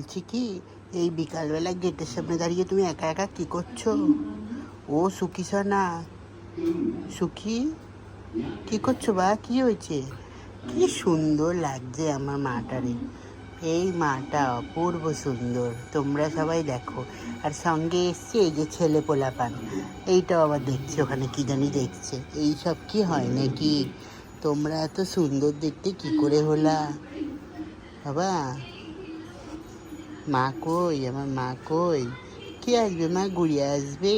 বলছি কি, এই বিকালবেলা গেটের সামনে দাঁড়িয়ে তুমি একা একা কি করছো? ও সুখী সোনা, সুখী, কি করছো বা? কি হয়েছে? কি সুন্দর লাগছে আমার মাটারে। এই মাটা অপূর্ব সুন্দর, তোমরা সবাই দেখো। আর সঙ্গে এসছে এই যে ছেলে পোলাপান, এইটাও আবার দেখছে ওখানে কি জানি দেখছে। এই সব কি হয় নাকি? তোমরা এত সুন্দর দেখতে কি করে হলা বাবা? মা কই, আমার মা কই? কে আসবে মা? গুড়িয়া আসবে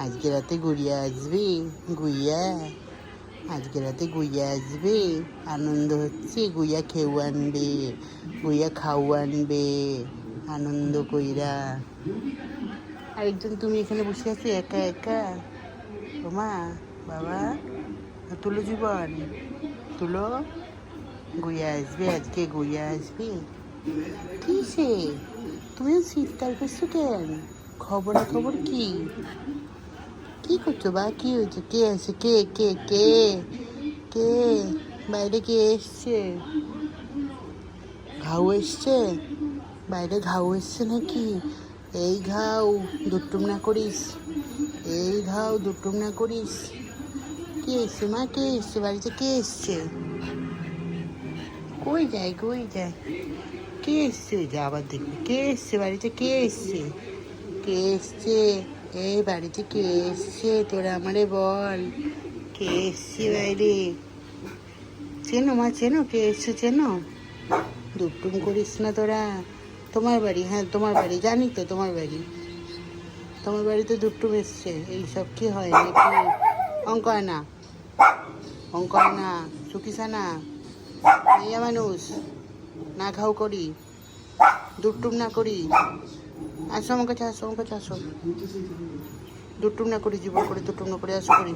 আজকে রাতে? গুড়িয়া আসবে? গুইয়া আজকে রাতে গুইয়া আসবে? আনন্দ হচ্ছে, গুইয়া খেউ আনবে, গুইয়া খাউ আনবে, আনন্দ কইরা। আরেকজন তুমি এখানে বসে আছো একা একা। ও মা, বাবা, তুলো জীবন, তুলো। গুইয়া আসবে আজকে, গুইয়া আসবে। কিসে তুমিও শীতকাল করছো কেন? খবর কি? কি করছো বা? কি হয়েছে? কে আছে? কে কে কে কে বাইরে কে এসছে? ঘাউ এসছে? বাইরে ঘাউ এসছে নাকি? এই ঘাউ দুটুম না করিস, এই ঘাউ দুটুম না করিস। কে এসছে মা? কে এসছে বাড়িতে? কে এসছে? কই যায়, কই যায়? কে এসছে? যা আবার দেখবে কে এসছে বাড়িতে, কে এসছে? কে এসছে? এই বাড়িতে কে এসছে? তোরা আমারে বল, কে এসছে বাইরে? চেনো মা, চেনো কে এসছে? চেনো? দুটুম করিস না তোরা। তোমার বাড়ি? হ্যাঁ তোমার বাড়ি, জানি তো তোমার বাড়ি। তোমার বাড়িতে দুটুম এসছে, এইসব কি হয় নাকি? অঙ্ক হয় না, অঙ্ক হয় না, সুখিসা না, মেয়ে মানুষ না খাও করি, দুটুম না করি। আসো আমার কাছে, আসো আমার কাছে, আসো। দুটুম না করি, জীবন করে দুটুম না করে আসো করি।